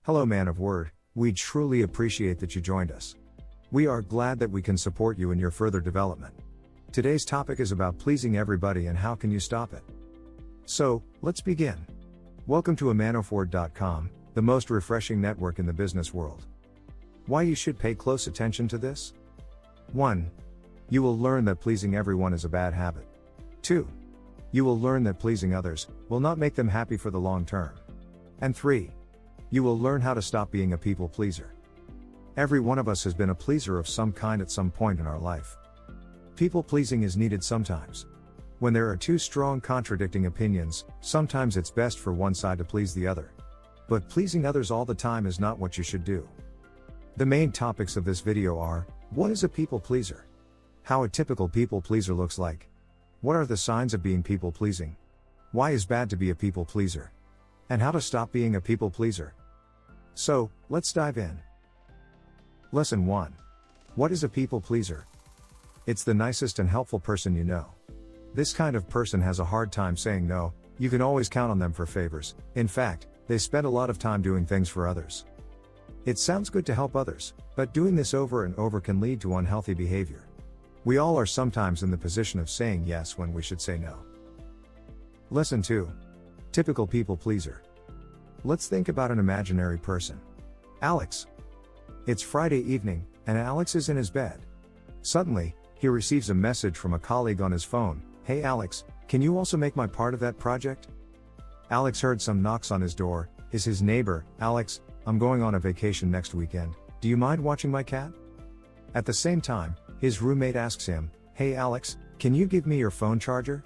Hello, man of word, we truly appreciate that you joined us. We are glad that we can support you in your further development. Today's topic is about pleasing everybody and how can you stop it. So, let's begin. Welcome to amanofword.com, the most refreshing network in the business world. Why you should pay close attention to this? 1. You will learn that pleasing everyone is a bad habit. 2. You will learn that pleasing others will not make them happy for the long term. And 3. You will learn how to stop being a people pleaser. Every one of us has been a pleaser of some kind at some point in our life. People pleasing is needed sometimes. When there are two strong contradicting opinions, sometimes it's best for one side to please the other. But pleasing others all the time is not what you should do. The main topics of this video are: what is a people pleaser? How a typical people pleaser looks like. What are the signs of being people pleasing? Why is bad to be a people pleaser? And how to stop being a people pleaser. So, let's dive in. Lesson 1. What is a people pleaser? It's the nicest and helpful person you know. This kind of person has a hard time saying no. You can always count on them for favors. In fact, they spend a lot of time doing things for others. It sounds good to help others, but doing this over and over can lead to unhealthy behavior. We all are sometimes in the position of saying yes when we should say no. Lesson 2. Typical people pleaser. Let's think about an imaginary person. Alex. It's Friday evening, and Alex is in his bed. Suddenly, he receives a message from a colleague on his phone. Hey Alex, can you also make my part of that project? Alex heard some knocks on his door. Is his neighbor. Alex, I'm going on a vacation next weekend. Do you mind watching my cat? At the same time, his roommate asks him, Hey Alex, can you give me your phone charger?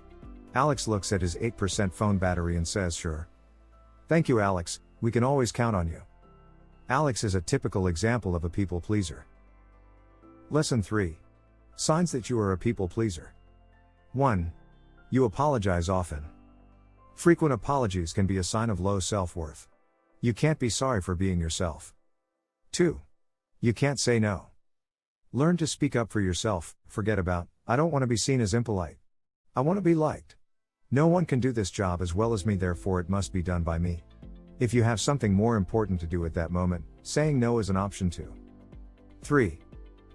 Alex looks at his 8% phone battery and says sure. Thank you Alex, we can always count on you. Alex is a typical example of a people pleaser. Lesson 3. Signs that you are a people pleaser. 1. You apologize often. Frequent apologies can be a sign of low self-worth. You can't be sorry for being yourself. 2. You can't say no. Learn to speak up for yourself. Forget about, I don't want to be seen as impolite. I want to be liked. No one can do this job as well as me, therefore it must be done by me. If you have something more important to do at that moment, saying no is an option too. 3.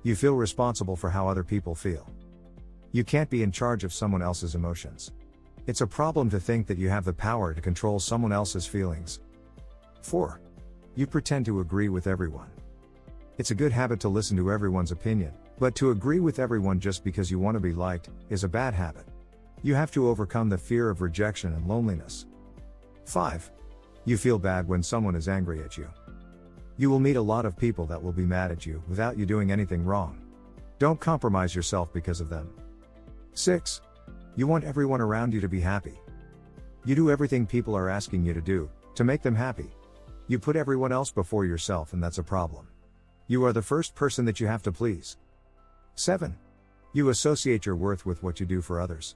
You feel responsible for how other people feel. You can't be in charge of someone else's emotions. It's a problem to think that you have the power to control someone else's feelings. 4. You pretend to agree with everyone. It's a good habit to listen to everyone's opinion, but to agree with everyone just because you want to be liked is a bad habit. You have to overcome the fear of rejection and loneliness. 5. You feel bad when someone is angry at you. You will meet a lot of people that will be mad at you without you doing anything wrong. Don't compromise yourself because of them. 6. You want everyone around you to be happy. You do everything people are asking you to do, to make them happy. You put everyone else before yourself, and that's a problem. You are the first person that you have to please. 7. You associate your worth with what you do for others.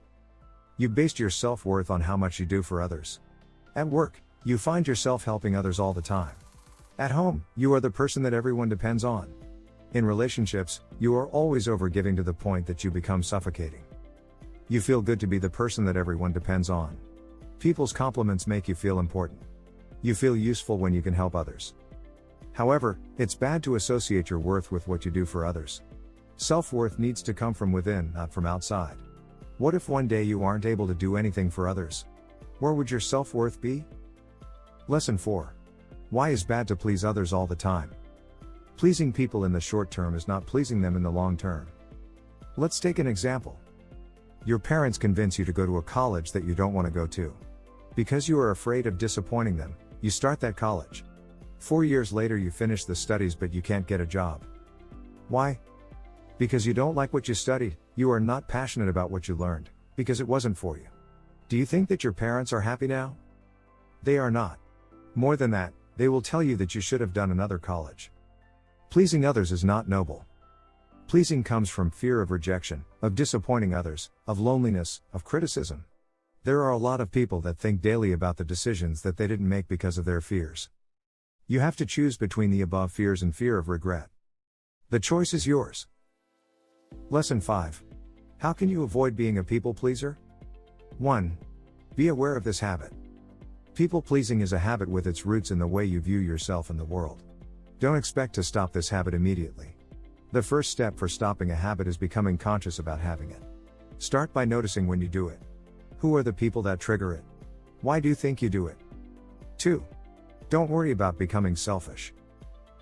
You base your self-worth on how much you do for others. At work, you find yourself helping others all the time. At home, you are the person that everyone depends on. In relationships, you are always overgiving to the point that you become suffocating. You feel good to be the person that everyone depends on. People's compliments make you feel important. You feel useful when you can help others. However, it's bad to associate your worth with what you do for others. Self-worth needs to come from within, not from outside. What if one day you aren't able to do anything for others? Where would your self-worth be? Lesson 4. Why is bad to please others all the time? Pleasing people in the short term is not pleasing them in the long term. Let's take an example. Your parents convince you to go to a college that you don't want to go to. Because you are afraid of disappointing them, you start that college. 4 years later you finish the studies but you can't get a job. Why? Because you don't like what you studied, you are not passionate about what you learned, because it wasn't for you. Do you think that your parents are happy now? They are not. More than that, they will tell you that you should have done another college. Pleasing others is not noble. Pleasing comes from fear of rejection, of disappointing others, of loneliness, of criticism. There are a lot of people that think daily about the decisions that they didn't make because of their fears. You have to choose between the above fears and fear of regret. The choice is yours. Lesson 5. How can you avoid being a people pleaser? 1. Be aware of this habit. People pleasing is a habit with its roots in the way you view yourself and the world. Don't expect to stop this habit immediately. The first step for stopping a habit is becoming conscious about having it. Start by noticing when you do it. Who are the people that trigger it? Why do you think you do it? 2. Don't worry about becoming selfish.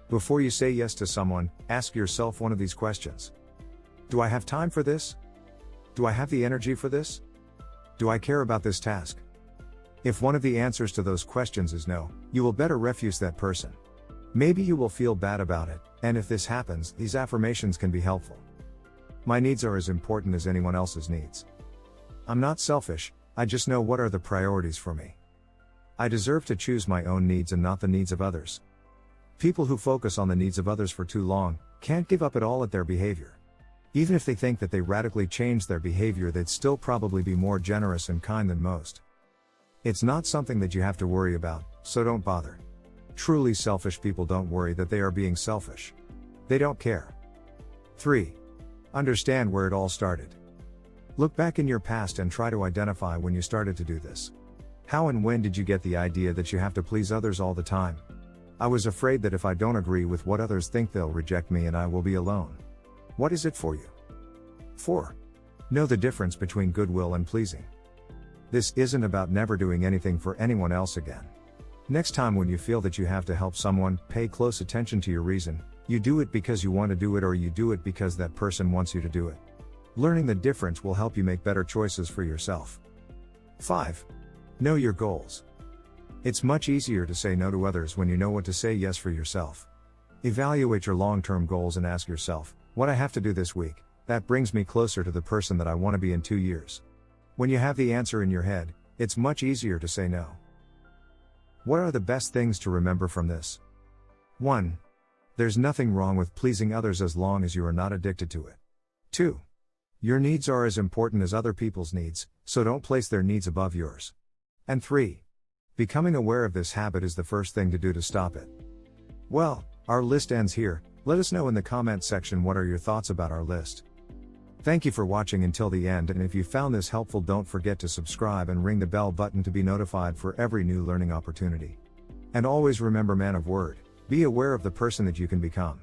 Before you say yes to someone, ask yourself one of these questions. Do I have time for this? Do I have the energy for this? Do I care about this task? If one of the answers to those questions is no, you will better refuse that person. Maybe you will feel bad about it, and if this happens, these affirmations can be helpful. My needs are as important as anyone else's needs. I'm not selfish, I just know what are the priorities for me. I deserve to choose my own needs and not the needs of others. People who focus on the needs of others for too long can't give up at all at their behavior. Even if they think that they radically changed their behavior, they'd still probably be more generous and kind than most. It's not something that you have to worry about, so don't bother. Truly selfish people don't worry that they are being selfish. They don't care. 3. Understand where it all started. Look back in your past and try to identify when you started to do this. How and when did you get the idea that you have to please others all the time? I was afraid that if I don't agree with what others think, they'll reject me and I will be alone. What is it for you? 4. Know the difference between goodwill and pleasing. This isn't about never doing anything for anyone else again. Next time when you feel that you have to help someone, pay close attention to your reason. You do it because you want to do it, or you do it because that person wants you to do it. Learning the difference will help you make better choices for yourself. 5. Know your goals. It's much easier to say no to others when you know what to say yes for yourself. Evaluate your long-term goals and ask yourself, what I have to do this week, that brings me closer to the person that I want to be in 2 years. When you have the answer in your head, it's much easier to say no. What are the best things to remember from this? 1. There's nothing wrong with pleasing others as long as you are not addicted to it. 2. Your needs are as important as other people's needs, so don't place their needs above yours. And 3. Becoming aware of this habit is the first thing to do to stop it. Well, our list ends here. Let us know in the comment section what are your thoughts about our list. Thank you for watching until the end, and if you found this helpful, don't forget to subscribe and ring the bell button to be notified for every new learning opportunity. And always remember, man of word, be aware of the person that you can become.